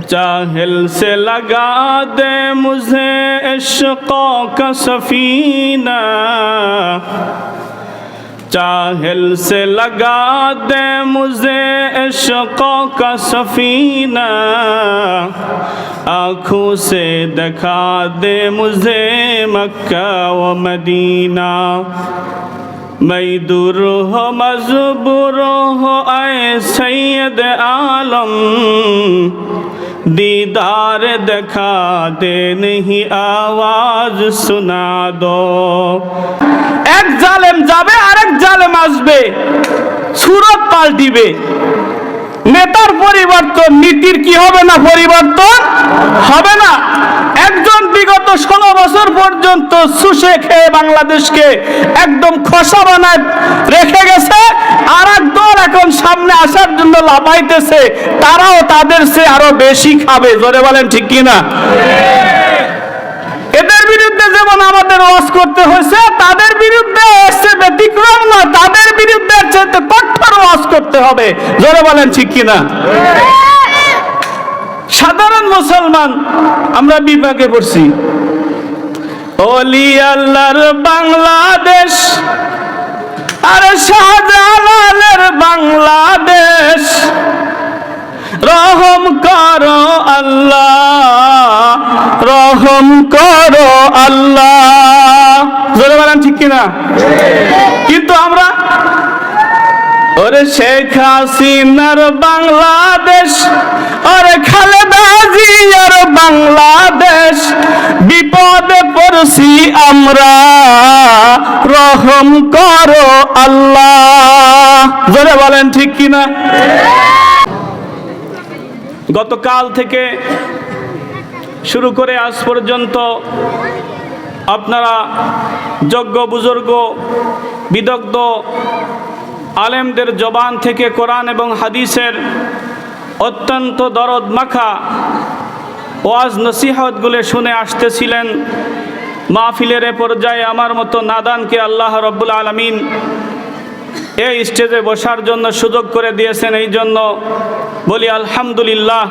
जाहिल से लगा दे मुझे इश्क़ों का सफ़ीना, जाहिल से लगा दे मुझे इश्क़ों का सफ़ीना, आँखों से दिखा दे मुझे मक्का व मदीना। मैं दूर हो मजबूर हो ऐ सैयद आलम, दीदार दिखा दे नहीं आवाज सुना दो। एक জালেম যাবে আরেক জালেম আসবে, সুরত পাল্টিবে। নেতার পরিবর্তন, নীতির কি হবে না? পরিবর্তন হবে না। একজন বিগত 16 বছর পর্যন্ত সুশে খেয়ে বাংলাদেশকে একদম খোসা বানায় রেখে গেছে, আর এক দল এখন সামনে আসার জন্য লাফাইতেছে, তারাও তাদের চেয়ে আরো বেশি খাবে। জোরে বলেন ঠিক কিনা? এদের বিরুদ্ধে যেমন আমাদের ওয়াজ করতে হয়েছে, তাদের বিরুদ্ধে এসে ব্যতিক্রম না, তাদের বিরুদ্ধে চাইতে কঠোর ওয়াজ করতে হবে। জোরে বলেন ঠিক কিনা? সাধারণ মুসলমান আমরা বিপাকে পড়ছি। ওলি আল্লাহর বাংলাদেশ আর শাহজালালের বাংলাদেশ, রহম করো আল্লাহ, রহম করো আল্লাহ। জোরে বলেন ঠিক কিনা? কিন্তু আমরা ওরে শেখ হাসিনার বাংলাদেশ, ওরে খালেদা জিয়ার বাংলাদেশ, বিপদে পড়ছি আমরা, রহম করো আল্লাহ। জোরে বলেন ঠিক কিনা? গতকাল থেকে শুরু করে আজ পর্যন্ত আপনারা যোগ্য বুজুর্গ বিদগ্ধ আলেমদের জবান থেকে কোরআন এবং হাদিসের অত্যন্ত দরদ মাখা ওয়াজ নসিহতগুলো শুনে আসতেছিলেন। মাহফিলের পর্যায়ে আমার মতো নাদানকে আল্লাহ রব্বুল আলামিন এই স্টেজে বসার জন্য সুযোগ করে দিয়েছেন। এই জন্য বলি আলহামদুলিল্লাহ।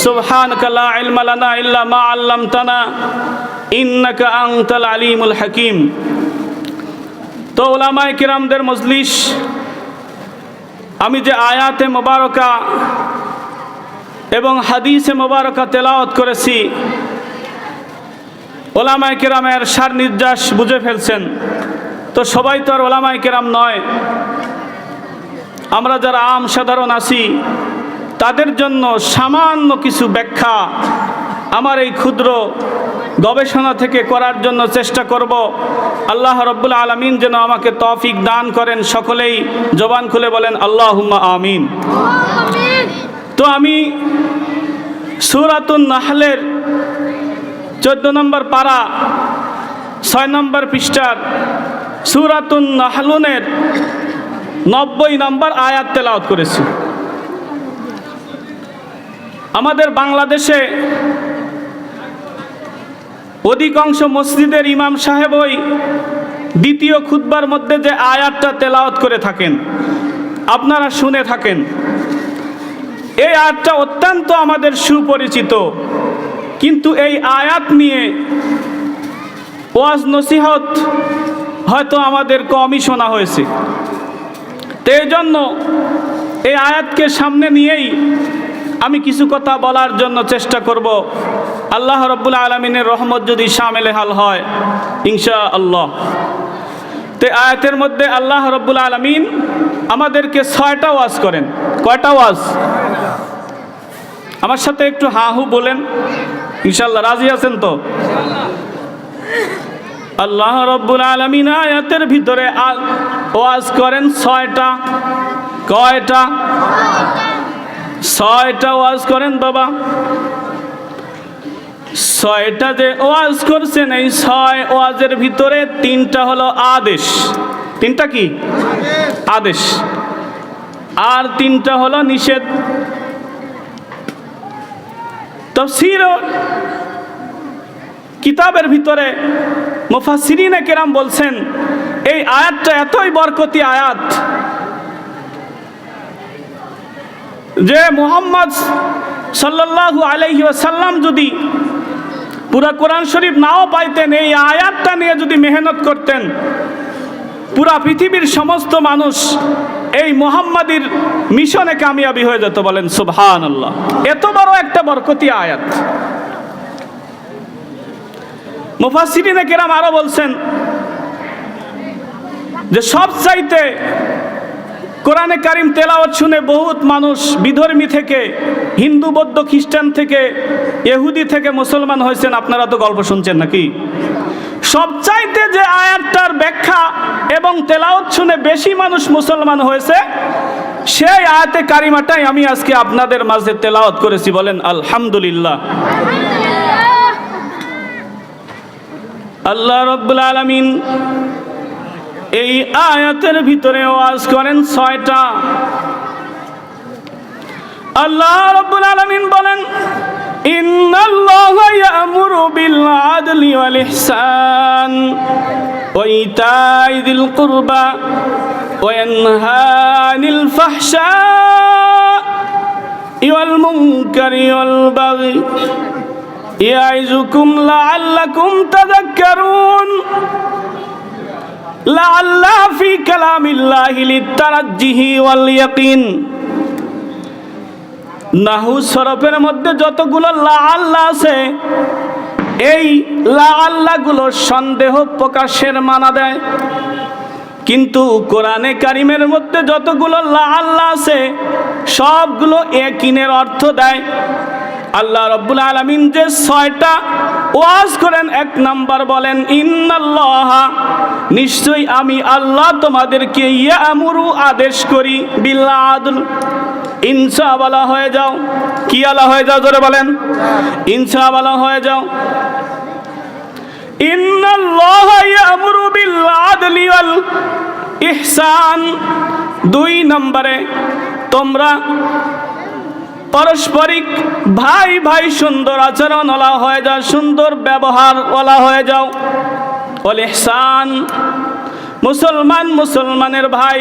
সুবহানাকা লা ইলমা লানা ইল্লা মা আল্লামতানা ইন্নাকা আনতাল আলিমুল হাকিম। তো উলামায়ে কিরামদের মজলিস, আমি যে আয়াতে মোবারকা এবং হাদিসে মোবারকা তেলাওয়াত করেছি, উলামায়ে কিরামের সার নির্যাস বুঝে ফেলছেন। তো সবাই তো আর উলামায়ে কিরাম নয়, আমরা যারা আম সাধারণ আছি তাদের জন্য সামান্য কিছু ব্যাখ্যা আমার এই ক্ষুদ্র গবেষণা থেকে করার জন্য চেষ্টা করব। আল্লাহ রব্বুল আলামিন যেন আমাকে তৌফিক দান করেন। সকলেই জবান খুলে বলেন আল্লাহুম্মা আমিন। তো আমি সূরাতুন নাহলের 14 নম্বর পারা 6 নম্বর পৃষ্ঠার সূরাতুন নাহলুনের 90 নম্বর আয়াত তেলাওয়াত করেছি। আমাদের বাংলাদেশে অধিকাংশ মসজিদের ইমাম সাহেবই দ্বিতীয় খুতবার মধ্যে যে আয়াতটা তেলাওয়াত করে থাকেন, আপনারা শুনে থাকেন। এই আয়াতটা অত্যন্ত আমাদের সুপরিচিত, কিন্তু এই আয়াত নিয়ে ওয়াজ নসিহত হয়তো আমাদের কমই শোনা হয়েছে। তো এই জন্য এই আয়াতকে সামনে নিয়েই আমি কিছু কথা বলার জন্য চেষ্টা করব। আল্লাহ রব্বুল আলামিনের রহমত যদি শামিল হাল হয় ইনশাআল্লাহ। তো আয়াতের মধ্যে আল্লাহ রব্বুল আলামিন আমাদেরকে 6টা ওয়াজ করেন। কয়টা ওয়াজ? আমার সাথে একটু হা হু বলেন ইনশাআল্লাহ। রাজি আছেন তো? আল্লাহ রব্বুল আলামিন আয়াতের ভিতরে ওয়াজ করেন 6টা। কয়টা? 6টা ওয়াজ করেন বাবা। 6টা যে ওয়াজ করছেন, এই 6 ওয়াজের ভিতরে 3টা হলো আদেশ। 3টা কি? আদেশ। আর 3টা হলো নিষেধ। তাফসীর কিতাবের ভিতরে মুফাসসিরিনে কেরাম বলছেন এই আয়াতটা এতই বরকতি আয়াত যে মুহাম্মদ সাল্লাল্লাহু আলাইহি ওয়াসাল্লাম যদি পুরা কোরআন শরীফ নাও পাইতেন, এই আয়াতটা নিয়ে যদি মেহনত করতেন, পুরা পৃথিবীর সমস্ত মানুষ এই মুহাম্মাদির মিশনে কামিয়াবি হয়ে যেত। বলেন সুবহানাল্লাহ। এত বড় একটা বরকতি আয়াত। মুফাসসিরিনে কেরাম আরো বলছেন যে সবচাইতে কোরআনে কারিম তেলাওয়াত শুনে বহুত মানুষ বিধর্মী থেকে, হিন্দু বৌদ্ধ খ্রিস্টান থেকে, ইহুদি থেকে মুসলমান হয়েছেন। আপনারা তো গল্প শুনছেন নাকি? সবচাইতে যে আয়াতটার ব্যাখ্যা এবং তেলাওয়াত শুনে বেশি মানুষ মুসলমান হয়েছে, সেই আয়াতে কারিমাটাই আমি আজকে আপনাদের মাঝে তেলাওয়াত করেছি। বলেন আলহামদুলিল্লাহ। আল্লাহ রাব্বুল আলামিন এই আয়াতের ভিতরে ওয়াজ করেন 6টা। আল্লাহ রাব্বুল আলামিন বলেন, ইন্নাল্লাহা ইয়া'মুরু বিল আদলি ওয়াল ইহসান ওয়া ইতা'i যিল কুরবা ওয়া ইয়ানহা আনিল ফাহশা'i ওয়াল মুনকারি ওয়াল বাগই ইয়া'iযুকুম লা'আল্লাকুম তাযাক্কারুন। লাআল্লা ফি কালামিল্লাহি লিতারাজ্জিহি ওয়াল ইয়াকিন। নাহু সরফের মধ্যে যতগুলো লাআল্লা আছে, এই লাআল্লা গুলো সন্দেহ প্রকাশের মানা দেয়, কিন্তু কোরআনে কারিমের মধ্যে যতগুলো লাআল্লা আছে সবগুলো ইয়াকিনের অর্থ দেয়। আল্লাহ রাব্বুল আলামিন যে 6টা ওয়াজ করেন, 1 নাম্বার বলেন ইন্নাল্লাহা, নিশ্চয়ই আমি আল্লাহ তোমাদেরকে ইয়া'মুরু আদেশ করি, বিল আদল, ইনসাফওয়ালা হয়ে যাও। কি আলা হয়ে যাও? জোরে বলেন, ইনসাফওয়ালা হয়ে যাও। ইন্নাল্লাহা ইয়া'মুরু বিল আদলি ওয়াল ইহসান। 2 নম্বরে তোমরা পারস্পরিক ভাই ভাই সুন্দর আচরণওয়ালা হয়ে যাও, সুন্দর ব্যবহারওয়ালা হয়ে যাও। ওয়াল ইহসান, মুসলমান মুসলমানের ভাই,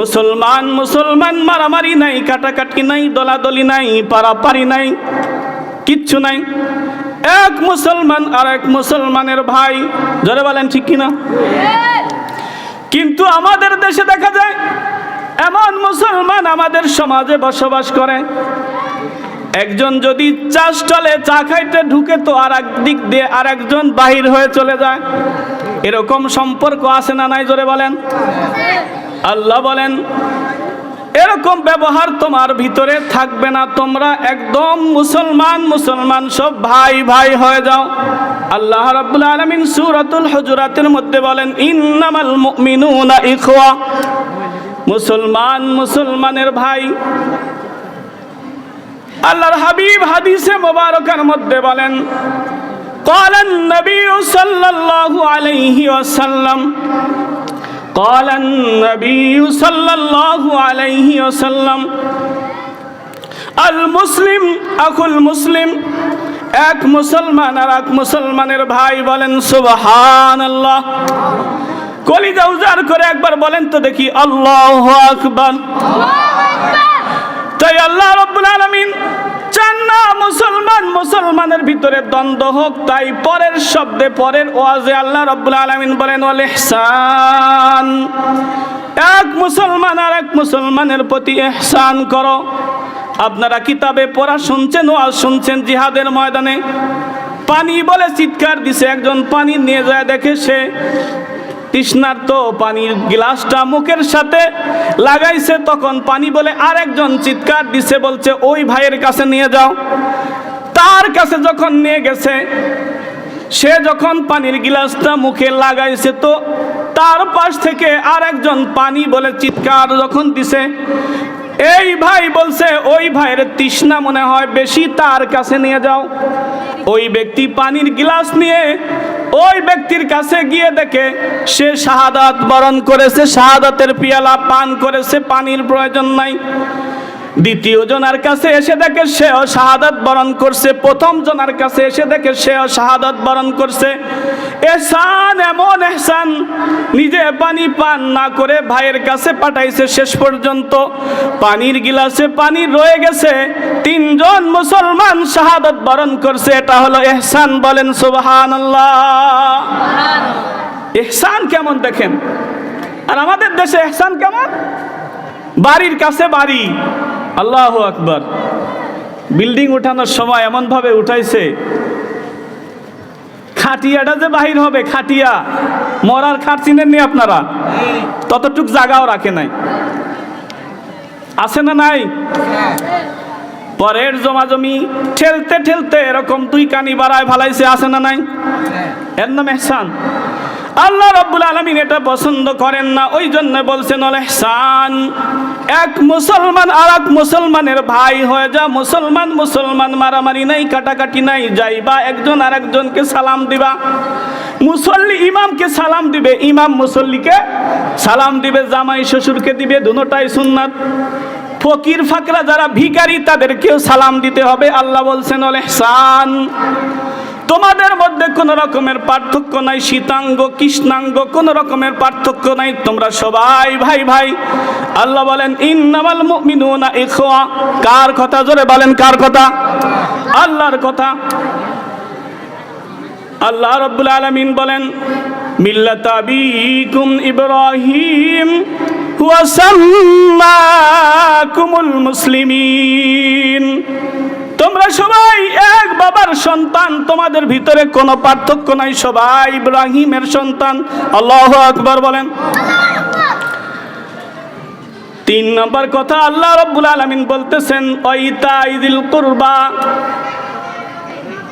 মুসলমান মুসলমান, মারামারি নাই, কাটাকাটি নাই, দলাদলি নাই, পারাপারি নাই, কিচ্ছু নাই। এক মুসলমান আর এক মুসলমানের ভাই। জোরে বলেন ঠিক কিনা? কিন্তু আমাদের দেশে দেখা যায় এমন মুসলমান আমাদের সমাজে বসবাস করে, একজন যদি চা স্টলে চা খাইতে ঢুকে তো আর এক দিক দিয়ে আর একজন বাহির হয়ে চলে যায়। এরকম সম্পর্ক আছে না নাই? জোরে বলেন। আল্লাহ বলেন এরকম ব্যবহার তোমার ভিতরে থাকবে না, তোমরা একদম মুসলমান মুসলমান সব ভাই ভাই হয়ে যাও। আল্লাহ রাব্বুল আলামিন সূরাতুল হুজুরাতের মধ্যে বলেন ইন্নামাল মুমিনুনা ইখওয়া, মুসলমান মুসলমানের ভাই। আল্লাহর হাবিব হাদিসে মোবারকার মধ্যে বলেন ক্বালান নবী সাল্লাল্লাহু আলাইহি ওয়াসাল্লাম, ক্বালান নবী সাল্লাল্লাহু আলাইহি ওয়াসাল্লাম, আল মুসলিম আখুল মুসলিম, এক মুসলমান আর এক মুসলমানের ভাই। বলেন সুবহানাল্লাহ। কলিজা উজাড় করে একবার বলেন তো দেখি আল্লাহু আকবার। তাই আল্লাহ রাব্বুল আলামিন চান না মুসলমান মুসলমানের ভিতরে দ্বন্দ্ব হোক, তাই পরের শব্দে পরের ওয়াজে আল্লাহ রাব্বুল আলামিন বলেন ওয়াল ইহসান, এক মুসলমান আর এক মুসলমানের প্রতি ইহসান করো। আপনারা কিতাবে পড়া শুনছেন, ওয়াজ শুনছেন, জিহাদের ময়দানে পানি বলে চিৎকার দিছে, একজন পানি নিয়ে যায়, দেখে সে তৃষ্ণার্ত, পানির গ্লাসটা মুখের সাথে লাগাইছে, তখন পানি বলে আরেকজন চিৎকার দিছে, বলছে ওই ভাইয়ের কাছে নিয়ে যাও। তার কাছে যখন নিয়ে গেছে, সে যখন পানির গ্লাসটা মুখে লাগাইছে, তো তার পাশ থেকে আরেকজন পানি বলে চিৎকার যখন দিছে, এই ভাই বলছে ওই ভাইয়ের তৃষ্ণা মনে হয় বেশি, তার কাছে নিয়ে যাও। ওই ব্যক্তি পানির গ্লাস নিয়ে ওই ব্যক্তির কাছে গিয়ে দেখে সে শাহাদাত বরণ করেছে, শাহাদাতের পিয়ালা পান করেছে, পানির প্রয়োজন নাই। দ্বিতীয় জনের কাছে এসে দেখে সেও শাহাদাত বরণ করছে, প্রথম জনের কাছে এসে দেখে সেও শাহাদাত বরণ করছে। এহসান, এমন এহসান, নিজে পানি পান না করে ভাইয়ের কাছে পাঠাইছে। শেষ পর্যন্ত পানির গিলাসে পানি রয়ে গেছে, তিনজন মুসলমান শাহাদাত বরণ করছে। এটা হলো এহসান। বলেন সুবহানাল্লাহ। এহসান কেমন দেখেন। আর আমাদের দেশে এহসান কেমন? বাড়ির কাছে বাড়ি, আল্লাহু আকবার। বিল্ডিং উঠানোর সময় এমন ভাবে উঠাইছে, খাটিয়াটা যে বাহির হবে, খাটিয়া মরার খাট চিনেননি আপনারা? ততটুক জায়গাও রাখে নাই। আছে না নাই? পরের জমাজমি ঠেলতে ঠেলতে এরকম দুই কানি বাড়ায় ফালাইছে। আছে না নাই? এর নাম এহসান। আল্লাহ রাব্বুল আলামিন এটা পছন্দ করেন না। ওই জন্য বলছেন আল ইহসান। এক মুসলমান আর এক মুসলমানের ভাই হয়ে যা। মুসলমান মুসলমান মারামারি নাই, কাটাকাটি নাই। যাইবা একজন আর একজনকে সালাম দিবা। মুসল্লি ইমামকে সালাম দিবে, ইমাম মুসল্লিকে সালাম দিবে, জামাই শ্বশুরকে দিবে, দুটোটাই সুন্নাত। ফকির ফাকরা যারা ভিখারি তাদেরকেও সালাম দিতে হবে। আল্লাহ বলছেন আল ইহসান। তোমাদের মধ্যে কোনো রকমের পার্থক্য নাই, শীতাঙ্গ কৃষ্ণাঙ্গ কোনো রকমের পার্থক্য নাই, তোমরা সবাই ভাই ভাই। আল্লাহ বলেন ইন্নামাল মুমিনুনা ইখওয়া। কার কথা? জোরে বলেন কার কথা? আল্লাহর কথা। আল্লাহ রাব্বুল আলামিন বলেন মিল্লাতা আবিকুম ইব্রাহিম হুয়া সাম্মাকুমুল মুসলিমিন। তোমরা সবাই এক বাবার সন্তান, তোমাদের ভিতরে কোনো পার্থক্য নাই, সবাই ইব্রাহিমের সন্তান। আল্লাহু আকবার বলেন। 3 নম্বর কথা আল্লাহ রাব্বুল আলামিন বলতেছেন ওয়াইতাইযিল কুরবা।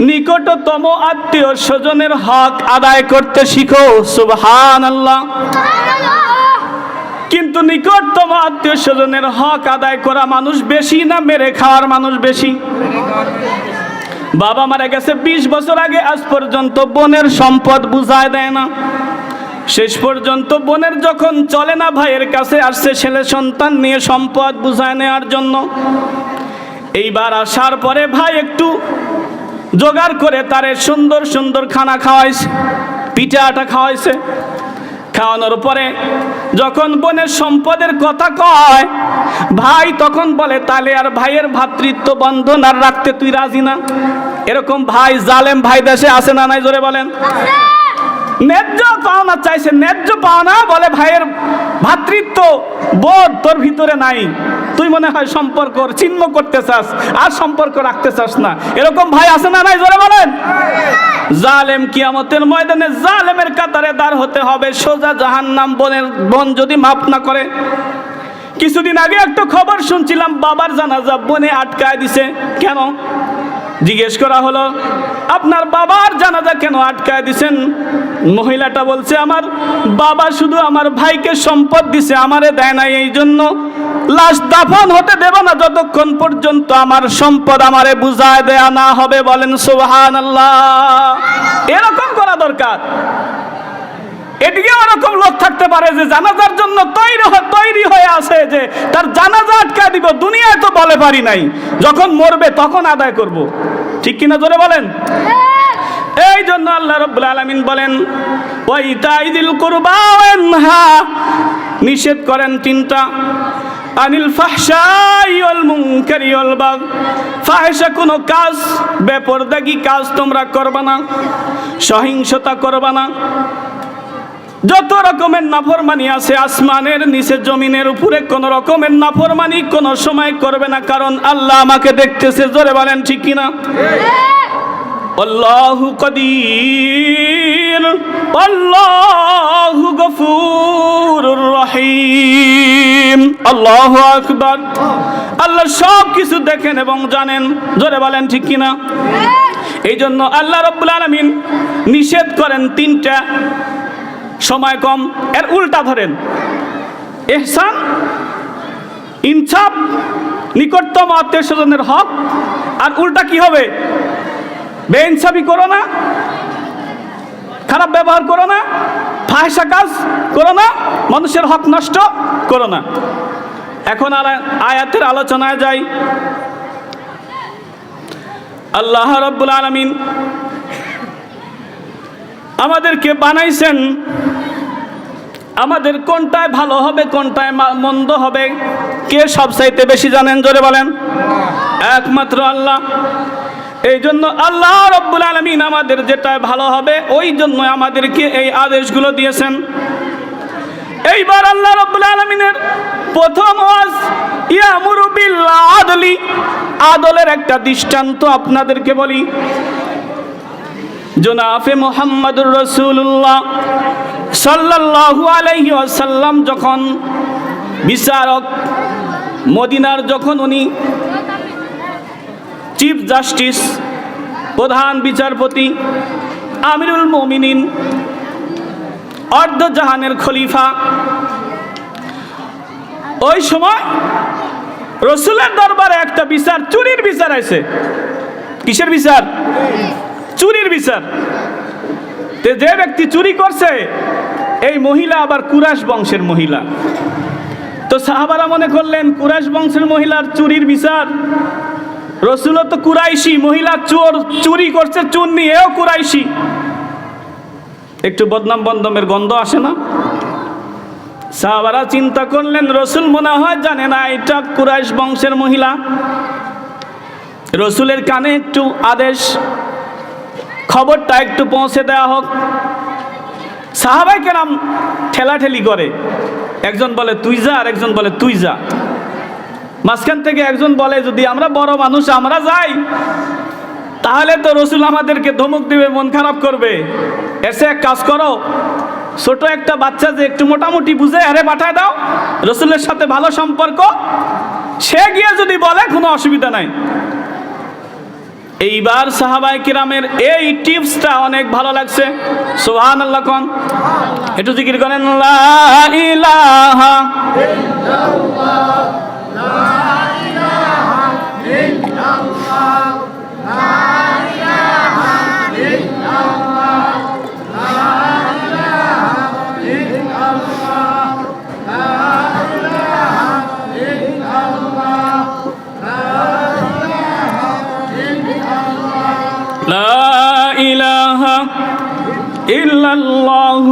নিকটতম আত্মীয় স্বজনের হক আদায় করতে শিখো। সুবহানাল্লাহ। কিন্তু নিকটতম আত্মীয় স্বজনের হক আদায় করা মানুষ বেশি না মেরে খাওয়ার মানুষ বেশি? বাবা মারা গেছে 20 বছর আগে, আজ পর্যন্ত বোনের সম্পদ বুঝায় দেয় না। শেষ পর্যন্ত বোনের যখন চলে না, ভাইয়ের কাছে আসছে ছেলে সন্তান নিয়ে সম্পদ বুঝায় নেওয়ার জন্য। এইবার আসার পরে ভাই একটু জোগাড় করে তারে সুন্দর সুন্দর খানা খাওয়াইছে, পিঠা আটা খাওয়াইছে। খাওয়ানোর পরে যখন বোনের সম্পদের কথা কয়, ভাই তখন বলে তাহলে আর ভাইয়ের ভ্রাতৃত্ব বন্ধন আর রাখতে তুই রাজি না? এরকম ভাই, জালেম ভাই দেশে আছে না নাই? জোরে বলেন। ন্যায্য পাওনা চাইছে, ন্যায্য পাওনা বলে ভাইয়ের ভ্রাতৃত্ব বোধ তোর ভিতরে নাই, তুই মনে হয় সম্পর্ক ছিন্ন করতে চাস, আর সম্পর্ক রাখতে চাস না। এরকম ভাই আছে না নাই? জোরে বলেন। জালেম কিয়ামতের ময়দানে জালেমের কাতারে দাঁড় হতে হবে, সোজা জাহান্নাম। বোন যদি মাফ না করে। কিছুদিন আগে একটা খবর শুনছিলাম, বাবার জানাজা বোনে আটকায় দিছে। কেন? জিজ্ঞেস করা হলো আপনার বাবার জানাজা কেন আটকায় দিছেন? মহিলাটা বলছে আমার বাবা শুধু আমার ভাইকে সম্পদ দিছে, আমারে দেয় নাই, এই জন্য লাশ দাফন হতে দেব না যতক্ষণ পর্যন্ত আমার সম্পদ আমারে বুঝায় দেয়া না হবে। বলেন সুবহানাল্লাহ। এরকম করা দরকার। এদিকে এরকম লোক থাকতে পারে যে জানাজার জন্য তৈরি হয়ে আছে, যে তার জানাজা আটকা দিব, দুনিয়ায় তো বলে পারি নাই, যখন মরবে তখন আদায় করব। ঠিক কিনা? জোরে বলেন। এই জন্য আল্লাহ রাব্বুল আলামিন বলেন ওয়াইতাইযিল কুরবা ওয়ানহা, নিষেধ করেন 3টা। আনিল ফাহশাই ওয়াল মুনকারি ওয়াল বাগই। ফাহিশা কোনো কাজ, বেপরদাগি কাজ তোমরা করবা না, সহিংসতা করবা না। যত রকমের নাফরমানি আছে আসমানের নিচে জমিনের উপরে, কোন রকমের নাফরমানি কোন সময় করবে না, কারণ আল্লাহ আমাকে দেখতেছে। জোরে বলেন ঠিক কিনা? আল্লাহু কাদির, আল্লাহু গফুরুর রহিম। আল্লাহু আকবার। আল্লাহ সব কিছু দেখেন এবং জানেন। জোরে বলেন ঠিক কিনা? এই জন্য আল্লাহ রাব্বুল আলামিন নিষেধ করেন 3টা। সময় কম, এর উল্টা ধরেন। ইহসান, ইনসাফ, নিকটতম আত্মীয় স্বজনের হক। আর উল্টা কি হবে? বেইনসাফি করো না, খারাপ ব্যবহার করো না, ফাহিশা কাজ করো না, মানুষের হক নষ্ট করো না। এখন আর আয়াতের আলোচনায় যাই। আল্লাহ রাব্বুল আলামিন আমাদেরকে বানাইছেন, আমাদের কোনটায় ভালো হবে কোনটায় মন্দ হবে কে সবচাইতে বেশি জানেন? জোরে বলেন। একমাত্র আল্লাহ। এই জন্য আল্লাহ রাব্বুল আলামিন আমাদের যেটা ভালো হবে ওই জন্য আমাদেরকে এই আদেশগুলো দিয়েছেন। এইবার আল্লাহ রাব্বুল আলামিনের প্রথম ওয়াজ ইয়ামুরু বিল আদলি, আদলের একটা দৃষ্টান্ত আপনাদেরকে বলি। জনাবে মুহাম্মদুর রাসূলুল্লাহ সাল্লাল্লাহু আলাইহি ওয়াসাল্লাম যখন বিচারক, মদিনার যখন উনি চিফ জাস্টিস, প্রধান বিচারপতি, আমিরুল মুমিনিন, অর্ধজাহানের খলিফা, ওই সময় রসুলের দরবারে একটা বিচার, চুরির বিচার আছে। কিসের বিচার? চুরির বিচার। যে ব্যক্তি চুরি করছে এই মহিলা আবার কুরাইশ বংশের মহিলা। তো সাহাবারা মনে করলেন কুরাইশ বংশের মহিলার চুরির বিচার, রসুলও তো কুরাইশি, মহিলা চোর, চুরি করছে চুন নিয়ে, এও কুরাইশি, একটু বদনাম বন্দমের গন্ধ আসে না? সাহাবারা চিন্তা করলেন রসুল মনে হয় জানে না এটা কুরাইশ বংশের মহিলা। রসুলের কানে একটু আদেশ, খবরটা একটু পৌঁছে দেওয়া হোক। সাহাবায়ে কেরাম ঠেলাঠেলি করে, একজন বলে তুই যা আর একজন বলে তুই যা। মাঝখান থেকে একজন বলে যদি আমরা বড় মানুষ আমরা যাই তাহলে তো রসুল আমাদেরকে ধমক দিবে, মন খারাপ করবে। এসে এক কাজ করো, ছোট একটা বাচ্চা যে একটু মোটামুটি বুঝে আরে পাঠায় দাও, রসুলের সাথে ভালো সম্পর্ক, সে গিয়ে যদি বলে কোনো অসুবিধা নাই। এইবার সাহাবায়ে কিরামের এই টিপসটা অনেক ভালো লাগছে। সুবহানাল্লাহ কোন, একটু জিকির করেন লা ইলাহা ইল্লাল্লাহ, লা ইলাহা ইল্লাল্লাহ, লা ইলাহা ইল্লাল্লাহ, লা ইলাহা ইল্লাল্লাহ, লা ইলাহা ইল্লাল্লাহ, লা ইলাহা ইল্লাল্লাহ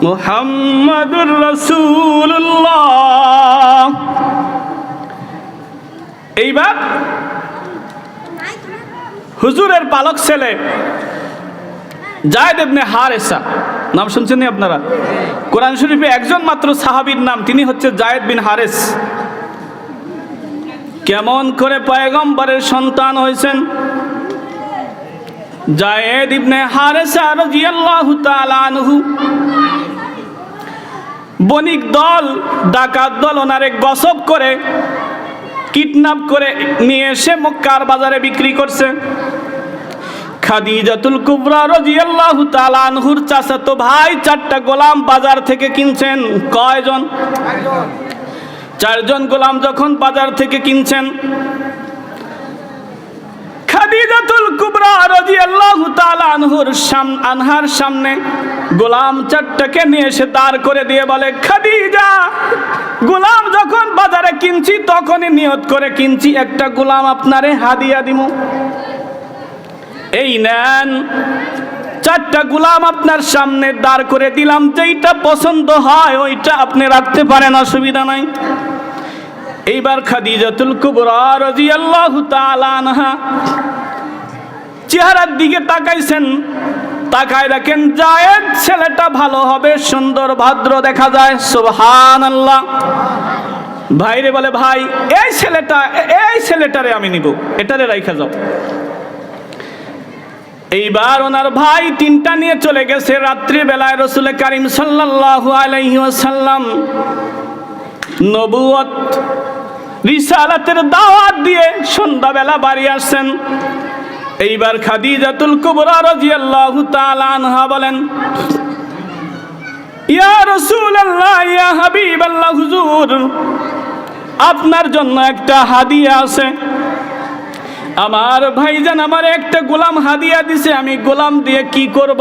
মুহাম্মাদুর রাসূলুল্লাহ। এইবার হুজুরের পালক ছেলে যায়েদ ইবনে হারেসা, নাম শুনছেন আপনারা? কোরআন শরীফে একজন মাত্র সাহাবীর নাম, তিনি হচ্ছে যায়েদ বিন হারেস। কেমন করে পয়গম্বরের সন্তান হয়েছেন? যায়েদ ইবনে হারেসা রাদিয়াল্লাহু তাআলা আনহু, বণিক দল, ডাকাত দল ওনারে গসব করে, কিডন্যাপ করে নিয়ে এসে মক্কার বাজারে বিক্রি করছে। খাদিজাতুল কুবরা রাদিয়াল্লাহু তাআলা আনহুর চাচাতো ভাই 4টা গোলাম বাজার থেকে কিনছেন। কয়জন? 4জন গোলাম যখন বাজার থেকে কিনছেন, খাদিজাতুল কুবরা রাদিয়াল্লাহু তাআলা আনহার সামনে গোলাম 4টাকে নিয়ে এসে দাঁড় করে দিয়ে বলে, খাদিজা, গোলাম যখন বাজারে কিনছি তখনই নিয়ত করে কিনছি একটা গোলাম আপনারে হাদিয়া দিমু। এই নেন 4টা গোলাম আপনার সামনে দাঁড় করে দিলাম, যেইটা পছন্দ হয় ওইটা আপনি রাখতে পারেন, অসুবিধা নাই। এইবার খাদিজাতুল কুবরা রাদিয়াল্লাহু তাআলা আনহা চেহারার দিকে তাকাইছেন, তাকায় দেখেন যায়েদ ছেলেটা ভালো হবে, সুন্দর ভদ্র দেখা যায়। সুবহানাল্লাহ। ভাইরে বলে, ভাই এই ছেলেটারে আমি নিব, এটারে রাইখা যাও। এইবার ওনার ভাই 3টা নিয়ে চলে গেছে। রাত্রি বেলায় রাসূল কারীম সাল্লাল্লাহু আলাইহি ওয়াসাল্লাম নবুয়ত রিসালাতের দাওয়াত দিয়ে সন্ধ্যাবেলা বাড়ি আসছেন। এইবার খাদিজাতুল কুবরা রাদিয়াল্লাহু তাআলা আনহা বলেন, ইয়া রাসূলুল্লাহ, ইয়া হাবিবাল্লাহ, হুজুর আপনার জন্য একটা হাদিয়া আছে। আমার ভাইজান আমার একটা গোলাম হাদিয়া দিছে, আমি গোলাম দিয়ে কি করব?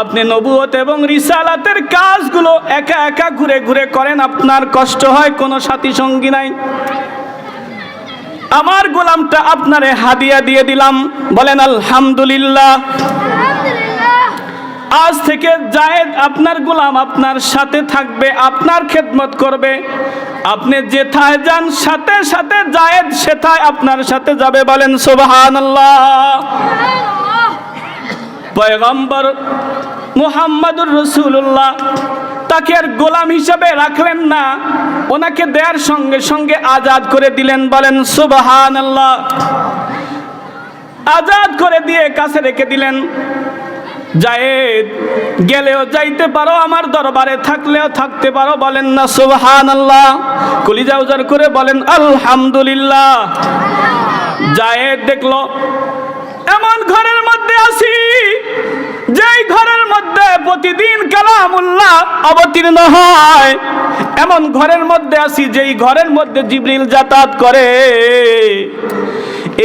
আপনি নবুয়ত এবং রিসালাতের কাজগুলো একা একা ঘুরে ঘুরে করেন, আপনার কষ্ট হয়, কোনো সাথী সঙ্গী নাই। আমার গোলামটা আপনারে হাদিয়া দিয়ে দিলাম, বলেন আলহামদুলিল্লাহ। আজ থেকে জায়েদ আপনার গোলাম আপনার সাথে থাকবে, আপনার খেদমত করবে। আপনি যেথায় যান সাথে সাথে জায়েদ সেথায় আপনার সাথে যাবে, বলেন সুবহানাল্লাহ। পয়গম্বর মুহাম্মাদুর রাসূলুল্লাহ তাকে আর গোলাম হিসেবে রাখলেন না, ওনাকে দেয়ার সঙ্গে সঙ্গে আজাদ করে দিলেন, বলেন সুবহানাল্লাহ। আজাদ করে দিয়ে কাছে রেখে দিলেন, জায়েদ গেলেও যাইতে পারো, আমার দরবারে থাকলেও থাকতে পারো, বলেন না সুবহানাল্লাহ। কলিজা উজাড় করে বলেন আলহামদুলিল্লাহ। জায়েদ দেখলো এমন ঘরের মধ্যে আছি যেই ঘরের মধ্যে প্রতিদিন কালামুল্লাহ অবতীর্ণ হয়, এমন ঘরের মধ্যে আছি যেই ঘরের মধ্যে জিবরিল যাতায়াত করে।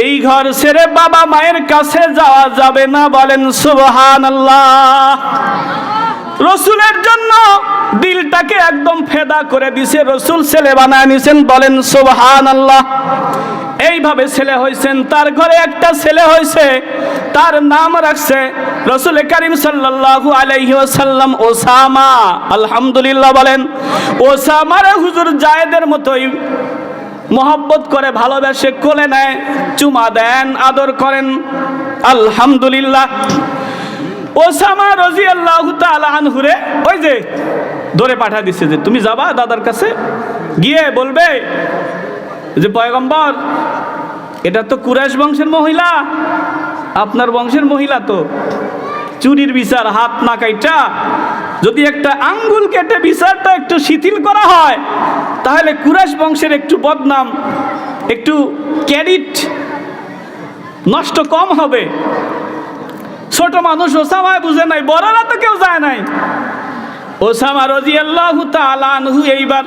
এই ঘর ছেড়ে বাবা মায়ের কাছে যাওয়া যাবে না, বলেন সুবহানাল্লাহ। রসুলের জন্য দিলটাকে একদম ফেদা করে দিছে, রসুল ছেলে বানায় নিছেন, বলেন সুবহানাল্লাহ। এইভাবে ছেলে হয়েছেন, তার ঘরে একটা ছেলে হয়েছে, তার নাম রাখছে রসুল করিম সাল্লাল্লাহু আলাইহি ওয়াসাল্লাম ওসামা। আলহামদুলিল্লাহ বলেন। ওসামারে হুজুর জায়েদের মতোই মোহব্বত করে, ভালোবেসে কোলে নেয়, চুমা দেন, আদর করেন, আলহামদুলিল্লাহ। ওসামা রাদিয়াল্লাহু তাআলা আনহুরে ওই যে ধরে পাঠা দিছে যে তুমি যাবা দাদার কাছে, গিয়ে বলবে যে পয়গম্বর এটা তো কুরাইশ বংশের মহিলা, আপনার বংশের মহিলা তো চুরির বিচার হাত না কাইটা যদি একটা আঙ্গুল কেটে বিচারটা একটু শিথিল করা হয়, তাহলে কুরাইশ বংশের একটু বদনাম, একটু ক্রেডিট নষ্ট কম হবে। ছোট মানুষ ওসামায় বুঝে নাই, বড়রা তো কেউ যায় নাই। ওসামা রাদিয়াল্লাহু তাআলা আনহু এইবার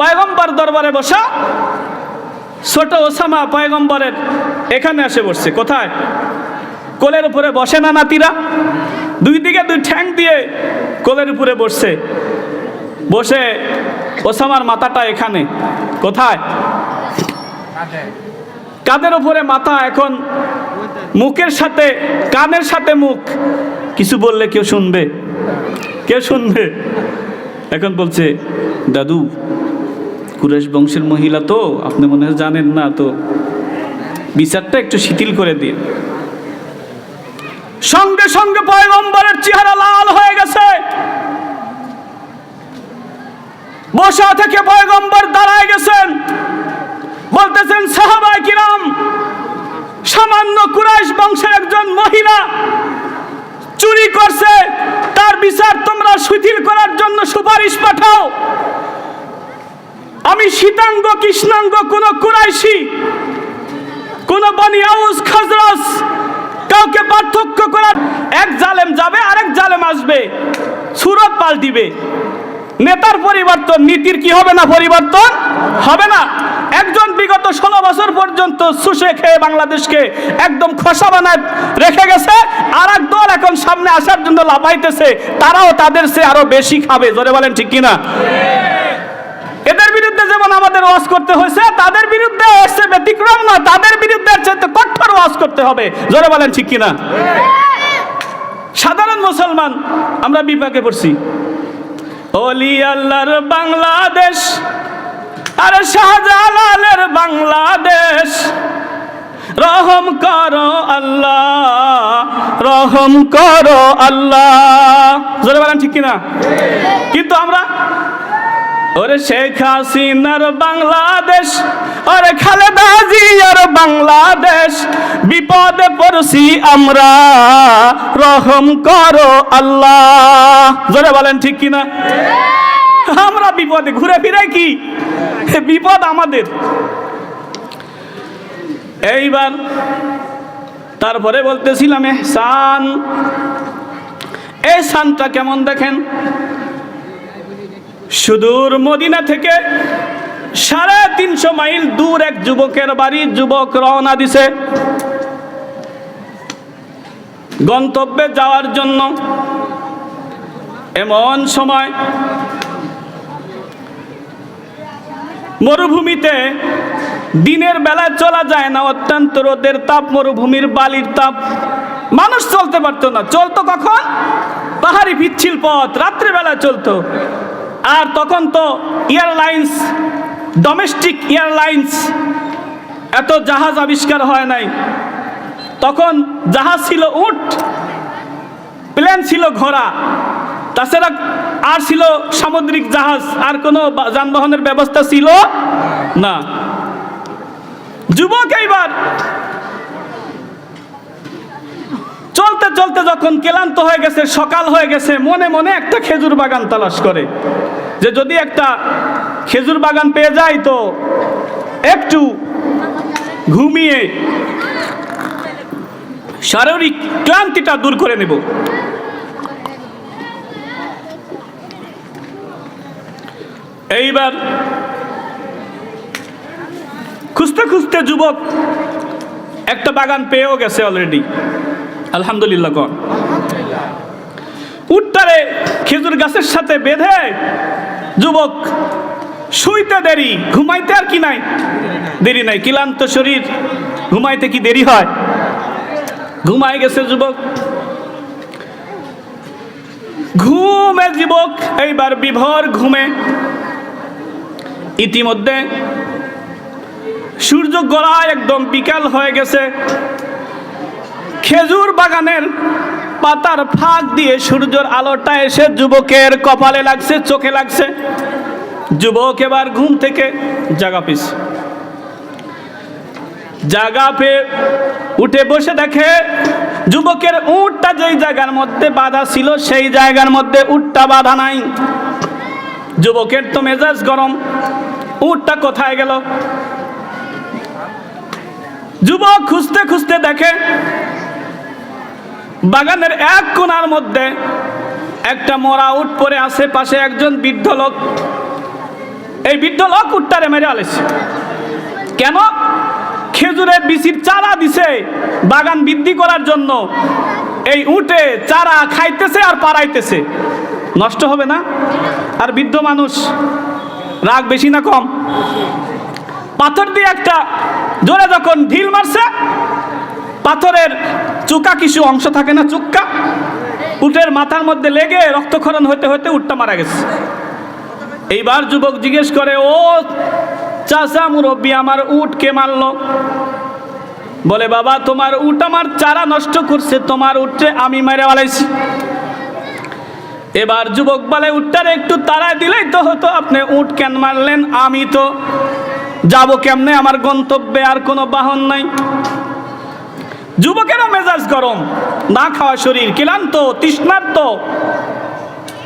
পয়গম্বর দরবারে বসা, ছোট ওসামা পয়গম্বরের এখানে এসে বসছে। কোথায়? কোলের উপরে বসে না নাতিরা, দুই দিকে দুই ঠ্যাং দিয়ে কোলের উপরে বসছে। বসে ওসামার মাথাটা এখানে, কোথায়? কাদের উপরে মাথা, এখন মুখের সাথে কানের সাথে মুখ। কিছু বললে কেউ শুনবে? কেউ শুনবে? এখন বলছে দাদু কুরাইশ বংশের মহিলা তো, আপনি মনে হয় জানেন না, তো বিচারটা একটু শিথিল করে দিন। সঙ্গে সঙ্গে পয়গম্বরের চেহারা লাল হয়ে গেছে। বসা থেকে পয়গম্বর দাঁড়ায় গেছেন, বলতেছেন সাহাবায়ে কিরাম, সামান্য কুরাইশ বংশের একজন মহিলা চুরি করছে, তার বিচার তোমরা শিথিল করার জন্য সুপারিশ পাঠাও। আমি শীতাঙ্গ কৃষ্ণাঙ্গ কোন কুরাইশি, কোন বনি আউস খাজরাজ কাউকে পার্থক্য করার, এক জালেম যাবে আরেক জালেম আসবে, সুরত পাল্টিবে। নেতার পরিবর্তন, নীতির কি হবে না? পরিবর্তন হবে না। একজন বিগত 16 বছর পর্যন্ত সুষে খেয়ে বাংলাদেশকে একদম খোসা বানায় রেখে গেছে, আর এক দল এখন সামনে আসার জন্য লাফাইতেছে, তারাও তাদের চেয়ে আরো বেশি খাবে। জোরে বলেন ঠিক কিনা? এদের বিরুদ্ধে যেমন আমাদের ওয়াজ করতে হয়েছে, তাদের বিরুদ্ধে এসে ব্যতিক্রম না, তাদের বিরুদ্ধে চাইতে কঠোর ওয়াজ করতে হবে। জোরে বলেন ঠিক কিনা? সাধারণ মুসলমান আমরা বিপাকে পড়ছি। ওলি আল্লাহর বাংলাদেশ, আরে শাহজালালের বাংলাদেশ, রহম করো আল্লাহ, রহম করো আল্লাহ। জোরে বলেন ঠিক কিনা? কিন্তু আমরা ওরে শেখ হাসিনার বাংলাদেশ, ওরে খালেদা জিয়ার বাংলাদেশ, বিপদে পড়ছি আমরা, রহম করো আল্লাহ। জোরে বলেন ঠিক কিনা? আমরা বিপদে ঘুরে ফিরে কি বিপদ আমাদের। এইবার তারপরে বলতেছিলাম এহসান, এহসানটা কেমন দেখেন। সুদূর মদিনা থেকে 350 মাইল দূর এক যুবকের বাড়ি, যুবক রওনা দিছে। গন্তব্যে যাওয়ার জন্য। এমন সময় মরুভূমিতে দিনের বেলা চলা যায় না, অত্যন্ত রোদের তাপ, মরুভূমির বালির তাপ, মানুষ চলতে পারতো না। চলতো কখন? পাহাড়ি পিচ্ছিল পথ, রাত্রিবেলা চলতো। আর তখন তো এয়ারলাইন্স, ডোমেস্টিক এয়ারলাইন্স, এত জাহাজ আবিষ্কার হয় নাই। তখন জাহাজ ছিল উট, প্লেন ছিল ঘোড়া, তাছাড়া আর ছিল সামুদ্রিক জাহাজ, আর কোনো যানবাহনের ব্যবস্থা ছিল না। যুবক এইবার চলতে চলতে যখন ক্লান্ত হয়ে গেছে, সকাল হয়ে গেছে, মনে মনে একটা খেজুর বাগান তালাশ করে, যে যদি একটা খেজুর বাগান পেয়ে যায় তো একটু ঘুমিয়ে শারীরিক ক্লান্তিটা দূর করে নেব। এইবার খুঁজতে খুঁজতে যুবক একটা বাগান পেয়েও গেছে অলরেডি, আলহামদুলিল্লাহ। কোন উটটারে খেজুর গাছের সাথে বেঁধে যুবক শুইতে দেরি, ঘুমাইতে আর কি নাই দেরি নাই। ক্লান্ত শরীর, ঘুমাইতে কি দেরি হয়? ঘুমাই গেছে যুবক। ঘুমে যুবক এইবার বিভোর ঘুমে। ইতিমধ্যে সূর্য গড়ায় একদম বিকাল হয়ে গেছে। খেজুর বাগানের পাতার ফাঁক দিয়ে সূর্যের আলোটা এসে যুবকের কপালে লাগছে, চোখে লাগছে। যুবক এবার ঘুম থেকে জাগা পেয়েছে। জাগা পেয়ে উঠে বসে দেখে যুবকের উটটা যেই জায়গার মধ্যে বাঁধা ছিল সেই জায়গার মধ্যে উটটা বাঁধা নাই। যুবকের তো মেজাজ গরম, উটটা কোথায় গেল? যুবক খুঁজতে খুঁজতে দেখে বাগানের এক কোণার মধ্যে একটা মরা উট পড়ে আছে, পাশে একজন বৃদ্ধ লোক। এই বৃদ্ধ লোক উটটারে মেরে আলেছে। কেন? খেজুরের বিচির চারা দিছে বাগান বৃদ্ধি করার জন্য। এই উটে চারা খাইতেছে আর পাড়াইতেছে, নষ্ট হবে না? আর বৃদ্ধ মানুষ, রাগ বেশি না কম? পাথর দিয়ে একটা জোরে যখন ঢিল মারছে, পাথরের চুকা কিছু অংশ থাকে না, চুক্কা, উটের মাথার মধ্যে লেগে রক্তক্ষরণ হতে হতে উটটা মারা গেছে। এইবার যুবক জিজ্ঞেস করে, ও চাচা মুরব্বী, আমার উট কে মারলো? বলে, বাবা তোমার উট আমার চারা নষ্ট করছে, তোমার উটে আমি মেরে ফেলাইছি। এবার যুবক বলে, উটটারে একটু তাড়ায় দিলেই তো হতো, আপনি উট কেন মারলেন? আমি তো যাব কেমনে? আমার গন্তব্যে আর কোনো বাহন নাই। যুবকেরও মেজাজ গরম, না খাওয়া শরীর, ক্লান্ত, তৃষ্ণার্ত,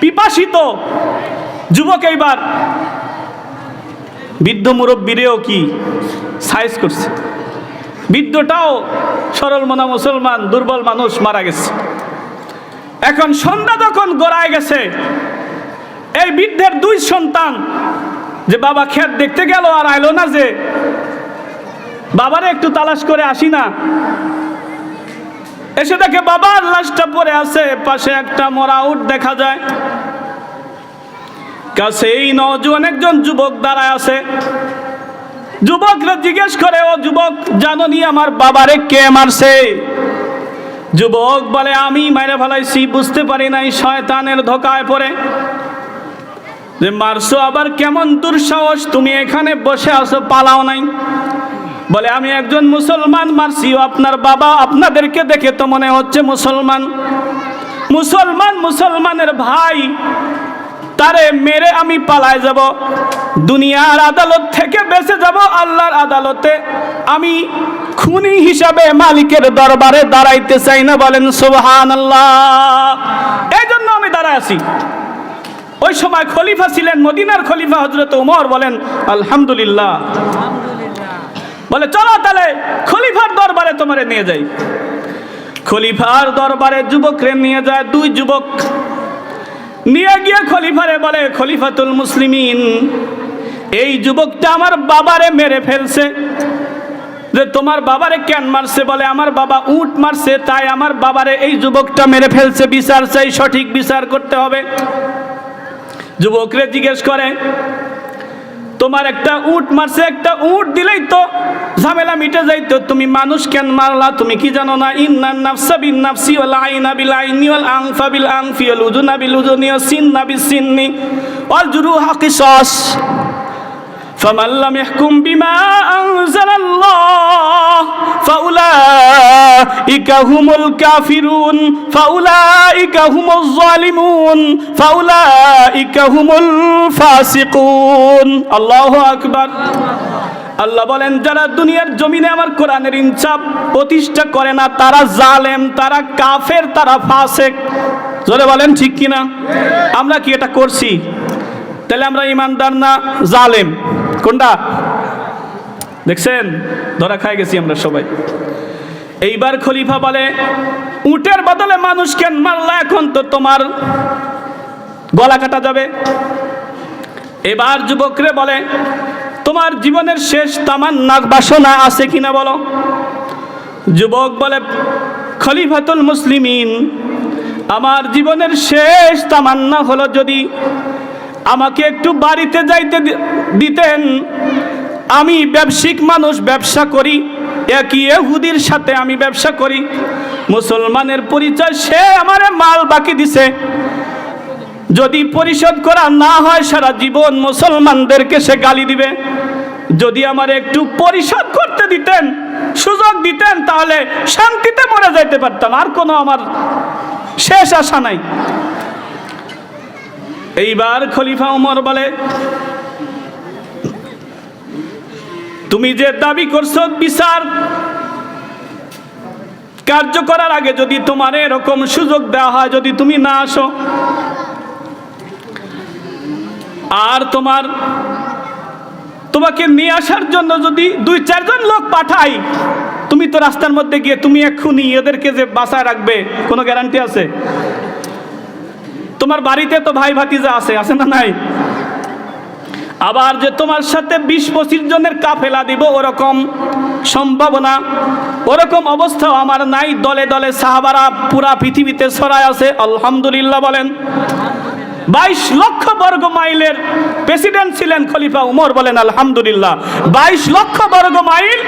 পিপাসিত। যুবক এইবার বৃদ্ধ মুরব্বীরেও কি সাইজ করছে। বৃদ্ধটাও সরল মনা মুসলমান, দুর্বল মানুষ, মারা গেছে। এখন সন্ধ্যা যখন গড়ায় গেছে, এই বৃদ্ধের দুই সন্তান যে বাবা ক্ষেত দেখতে গেল আর আইলো না, যে বাবারে একটু তালাশ করে আসি না, এসে দেখে বাবার লাশটা পড়ে আছে, পাশে একটা মরা উট দেখা যায়। কাছে এই নওজোয়ান একজন যুবক দাঁড়ায় আছে। যুবকরা জিজ্ঞেস করে, ও যুবক, জানো নি আমার বাবারে কে মারছে? যুবক বলে, আমি মেরে ফেলাইছি, বুঝতে পারি নাই, শয়তানের ধোকায় পড়ে। যে মারছো, আবার কেমন দুঃসাহস, তুমি এখানে বসে আছো, পালাও নাই? বলে, আমি একজন মুসলমান মারছি। আপনার বাবা, আপনাদেরকে দেখে তো মনে হচ্ছে মুসলমান। মুসলমানের ভাই, তারে মেরে আমি পালায় যাব, দুনিয়ার আদালত থেকে বেঁচে যাব, আল্লাহর আদালতে আমি খুনি হিসাবে মালিকের দরবারে দাঁড়াইতে চাই না। বলেন সুবহানাল্লাহ। এই জন্য আমি দাঁড়ায় আছি। ওই সময় খলিফা ছিলেন মদিনার খলিফা হযরত ওমর। বলেন আলহামদুলিল্লাহ। বলে, চলো তাহলে খলিফার দরবারে তোমারে নিয়ে যাই। খলিফার দরবারে যুবকরে নিয়ে যায়। দুই যুবক নিয়ে গিয়ে খলিফারে বলে, খলিফাতুল মুসলিমিন, এই যুবকটা আমার বাবারে মেরে ফেলছে। যে তোমার বাবারে কেন মারছে? বলে আমার বাবা উট মারছে, তাই আমার বাবারে এই যুবকটা মেরে ফেলছে, বিচার চাই, সঠিক বিচার করতে হবে। যুবকরে জিজ্ঞেস করে, তোমার একটা উট মারছে, একটা উট দিলেই তো ঝামেলা মিটে যাইতো, তুমি মানুষ কেন মারলা? তুমি কি জানো না? ইন্নান নাফসা বিন নাফসি ওয়াল আইনা বিল আইনি ওয়াল আনফা বিল আনফি ওয়াল উযুনা বিল উযুনি ওয়াস সিন্না বিস সিন্নি ওয়াল জুরুহা কিসাস ফামান লাম ইয়াহকুম বিমা আনজালাল্লাহ ফাউলাইকা হুমুল কাফিরুন ফাউলাইকা হুমুজ জালিমুন ফাউলাইকা হুমুল ফাসিকুন। আল্লাহু আকবার। আল্লাহ বলেন, যারা দুনিয়ার জমিনে আমার কোরআনের ইনসাফ প্রতিষ্ঠা করে না তারা জালেম, তারা কাফের, তারা ফাসিক। জোরে বলেন ঠিক কিনা? আমরা কি এটা করছি? তাহলে আমরা ইমানদার না জালেম? কোনটা? দেখছেন, ধরা খাই গেছি আমরা সবাই। এইবার খলিফা বলে, উটের বদলে মানুষ কেন মারলা? এখন তো তোমার গলা কাটা যাবে। এবার যুবকরে বলে, তোমার জীবনের শেষ তামান্না বাসনা আছে কিনা বলো। যুবক বলে, খলিফাতুল মুসলিমিন, আমার জীবনের শেষ তামান্না হলো যদি আমাকে একটু বাড়িতে যাইতে দিতেন। আমি ব্যবসায়িক মানুষ, ব্যবসা করি, এক ইহুদির সাথে আমি ব্যবসা করি, মুসলমানের পরিচয়, সে আমারে মাল বাকি দিছে, যদি পরিশোধ করা না হয় সারা জীবন মুসলমানদেরকে সে গালি দিবে। যদি আমার একটু পরিশোধ করতে দিতেন, সুযোগ দিতেন, তাহলে শান্তিতে মরে যাইতে পারতাম, আর কোনো আমার শেষ আশা নাই। এইবার খলিফা ওমর বলে, তুমি যে দাবি করছো বিচার কার্য করার আগে যদি তোমার এরকম সুযোগ দেওয়া হয়, যদি তুমি না আসো আর তোমাকে নিয়ে আসার জন্য যদি 2-4 জন লোক পাঠাই, তুমি তো রাস্তার মধ্যে গিয়ে তুমি এক্ষুনি এদেরকে যে বাঁচায় রাখবে, কোনো গ্যারান্টি আছে? তোমার বাড়িতে তো ভাই ভাতিজা আছে না নাই? আবার যে তোমার সাথে 20-25 জনের কাফেলা দিব, ওরকম সম্ভাবনা, ওরকম অবস্থাও আমার নাই। দলে দলে সাহাবারা পুরা পৃথিবীতে ছড়ায় আছে, আলহামদুলিল্লাহ বলেন। 22 লক্ষ বর্গ মাইলের প্রেসিডেন্ট ছিলেন খলিফা উমর, বলেন আলহামদুলিল্লাহ। 22 লক্ষ বর্গ মাইল,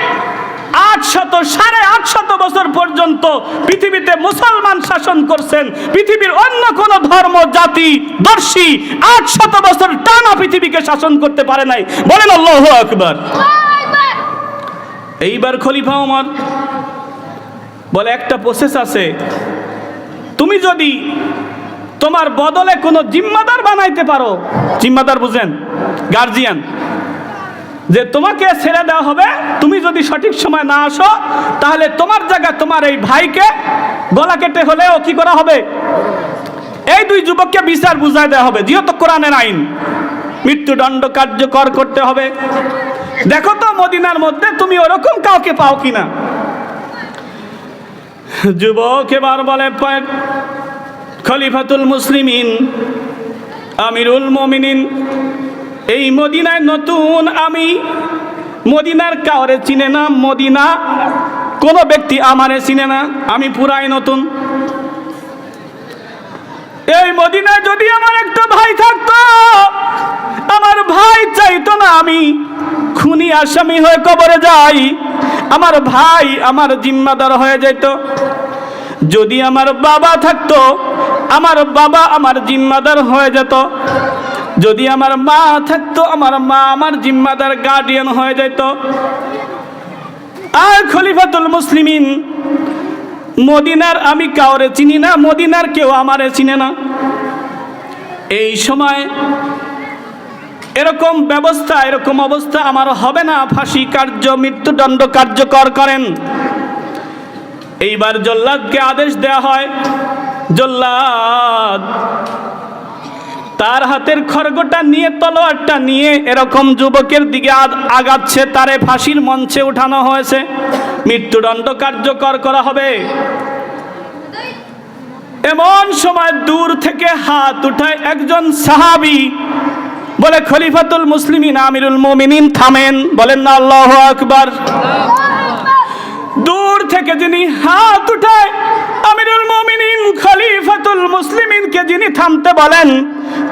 800-850 বছর পর্যন্ত পৃথিবীতে মুসলমান শাসন করছেন। পৃথিবীর অন্য কোন ধর্ম, জাতি, দর্শী 800 বছর টানা পৃথিবীকে শাসন করতে পারে নাই, বলেন আল্লাহু আকবার। এইবার খলিফা ওমর বলে, একটা প্রসেস আছে, তুমি যদি তোমার বদলে কোনো জিম্মাদার বানাইতে পারো, জিম্মাদার বুঝেন, গার্জিয়ান, যে তোমাকে ছেড়ে দেওয়া হবে, তুমি যদি সঠিক সময় না আসো তাহলে তোমার জায়গা তোমার এই ভাইকে গলা কেটে হলেও কি করা হবে? এই 2 যুবককে বিচার বুঝায় দেওয়া হবে, যেহেতু কোরআনের আইন, মৃত্যুদণ্ড কার্যকর করতে হবে। দেখো তো মদিনার মধ্যে তুমি ওরকম কাউকে পাও কিনা। যুবক এবার বলে, খলিফাতুল মুসলিমিন, আমিরুল মুমিনিন, এই মদিনায় নতুন, আমি মদিনার কাউরে চিনে না, মদিনা কোনো ব্যক্তি আমারে চিনে না, আমি পুরাই নতুন। এই মদিনায় যদি আমার একটা ভাই থাকতো, আমার ভাই চাইতো না আমি খুনি আসামি হয়ে কবরে যাই, আমার ভাই আমার জিম্মাদার হয়ে যেত। যদি আমার বাবা থাকতো, আমার বাবা আমার জিম্মাদার হয়ে যেত। যদি আমার মা থাকতো, আমার মা আমার জিম্মাদার গার্ডিয়ান হয়ে যেত। আর খলিফাতুল মুসলিমিন, মদিনার আমি কাউরে চিনি না, মদিনার কেউ আমারে চিনে না। এই সময় এরকম ব্যবস্থা, এরকম অবস্থা আমার হবে না, ফাঁসি কার্য, মৃত্যুদণ্ড কার্যকর করেন। এইবার জল্লাদকে আদেশ দেয়া হয়, জল্লাদ তার হাতের খড়গটা নিয়ে, তলোয়ারটা নিয়ে এরকম যুবকের দিকে আগাচ্ছে, তারে ফাঁসির মঞ্চে উঠানো হয়েছে, মৃত্যুদণ্ড কার্যকর করা হবে। এমন সময় দূর থেকে হাত উঠায় একজন সাহাবী, বলে, খলিফাতুল মুসলিমিন আমিরুল মুমিনিন থামেন, বলেন না আল্লাহু আকবার। যিনি হাত উঠায় আমিরুল মুমিনিন খলিফাতুল মুসলিমিনকে যিনি থামতে বলেন,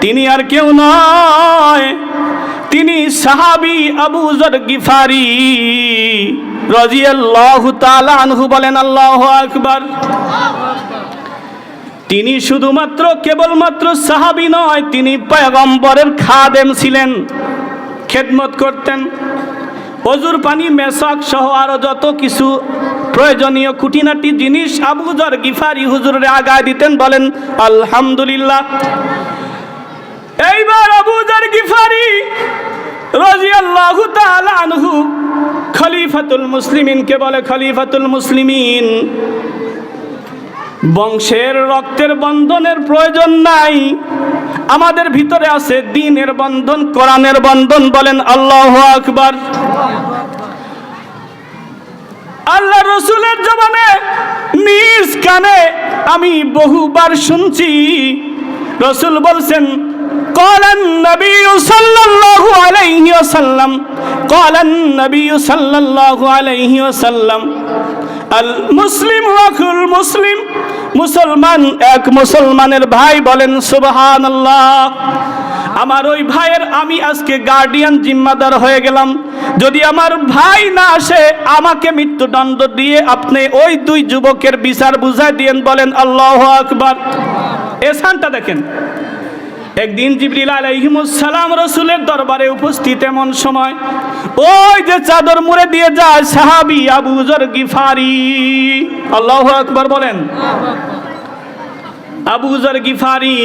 তিনি আর কেউ নয়, তিনি সাহাবী আবু যর গিফারি রাদিয়াল্লাহু তাআলা আনহু। বলেন আল্লাহু আকবার। তিনি শুধুমাত্র কেবলমাত্র সাহাবী নয়, তিনি পয়গম্বরের খাদেম ছিলেন, খেদমত করতেন। ওযুর পানি, মেসাক সহ আরো যত কিছু প্রয়োজনীয় খুঁটিনাটি জিনিস আবু যর গিফারি হুজুরের আগায় দিতেন। বলেন আলহামদুলিল্লাহ। এইবার আবু যর গিফারি রাদিয়াল্লাহু তাআলা আনহু খলিফাতুল মুসলিমিনকে বলে, খলিফাতুল মুসলিমিন, বংশের রক্তের বন্ধনের প্রয়োজন নাই, আমাদের ভিতরে আছে দ্বীনের বন্ধন, কোরআনের বন্ধন। বলেন আল্লাহু আকবার। আল্লাহ রাসূলের জবানে নিজ কানে আমি বহুবার শুনছি, রাসূল বলছেন, قال النبي صلى الله عليه وسلم قال النبي صلى الله عليه وسلم المسلم اخو المسلم, মুসলমান এক মুসলমানের ভাই। বলেন সুবহানাল্লাহ। আমার ওই ভাইয়ের আমি আজকে গার্ডিয়ান, জিম্মাদার হয়ে গেলাম। যদি আমার ভাই না আসে, আমাকে মৃত্যুদণ্ড দিয়ে আপনি ওই দুই যুবকের বিচার বুঝাই দিয়েন। বলেন আল্লাহু আকবার। এসানটা দেখেন, একদিন জিবরিল আলাইহিস সালাম রাসূলের দরবারে উপস্থিত। এমন সময় ওই যে চাদর মুড়ে দিয়ে যায় সাহাবী আবু যর গিফারি, আল্লাহু আকবার বলেন। আবু যর গিফারি,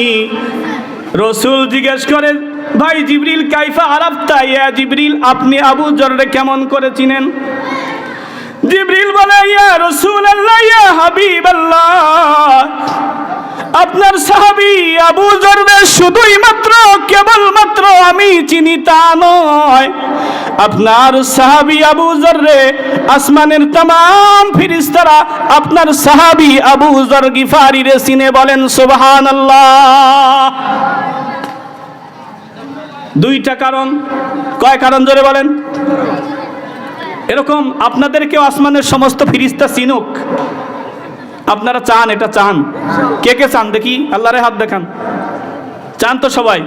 রাসূল জিজ্ঞেস করেন, ভাই জিবরিল, কাইফা আরাফতা ইয়া জিবরিল, আপনি আবু যরকে কেমন করে চিনেন? জিবরিল বলে, ইয়া রাসূলুল্লাহ, ইয়া হাবিবাল্লাহ, আপনার সাহাবী আবু যরকে শুধুই মাত্র কেবলমাত্র আমি চিনি তা নয়, আপনার সাহাবী আবু যরকে আসমানের तमाम ফেরেশতারা আপনার সাহাবী আবু যর গিফারি রে চিনে। বলেন সুবহানাল্লাহ। দুইটা কারণ। কয় কারণ জোরে বলেন? এরকম আপনাদেরকেও আসমানের সমস্ত ফেরেশতা চিনুক, আপনারা চান? এটা চান? কে কে চান দেখি? আল্লাহরে হাত দেখান। চান তো সবাই?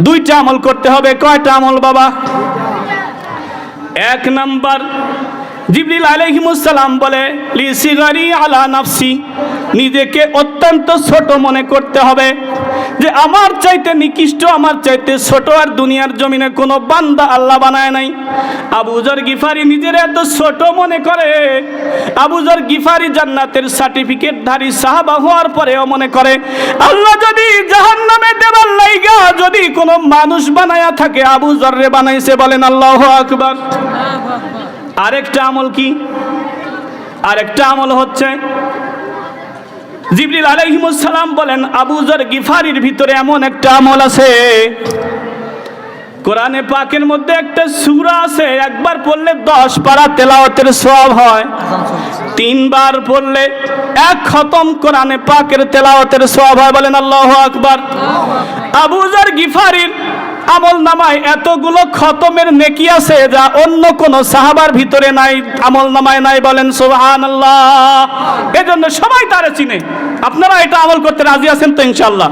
দুইটা আমল করতে হবে। কয়টা আমল বাবা? এক নাম্বার, জিবরিল আলাইহিস সালাম বলে, লিসিগারি আলা নাফসি, নিজেকে অত্যন্ত ছোট মনে করতে হবে যে আমার চাইতে নিকৃষ্ট, আমার চাইতে ছোট আর দুনিয়ার জমিনে কোনো বান্দা আল্লাহ বানায় নাই। আবু যর গিফারি নিজের এত ছোট মনে করে। আবু যর গিফারি জান্নাতের সার্টিফিকেটধারী সাহাবা হওয়ার পরেও মনে করে, আল্লাহ যদি জাহান্নামে দেবার লাইগা যদি কোনো মানুষ বানায়া থাকে, আবু যররে বানাইছে। বলেন আল্লাহু আকবার। আরেকটা আমল কি? আরেকটা আমল হচ্ছে, জিবরিল আলাইহিস সালাম বলেন, আবু যর গিফারির ভিতরে এমন একটা আমল আছে, কোরআনে পাকের মধ্যে একটা সূরা আছে, একবার পড়লে 10 পারা তেলাওয়াতের সওয়াব হয়, 3 বার পড়লে 1 খতম কোরআনে পাকের তেলাওয়াতের সওয়াব হয়। বলেন আল্লাহু আকবার। আবু যর গিফারির আমল নামায় এতগুলো খতমের নেকি আছে যা অন্য কোন সাহাবার ভিতরে নাই, আমল নামায় নাই। বলেন সুবহানাল্লাহ। এজন্য সবাই তারে চিনে। আপনারা এটা আমল করতে রাজি আছেন তো ইনশাআল্লাহ?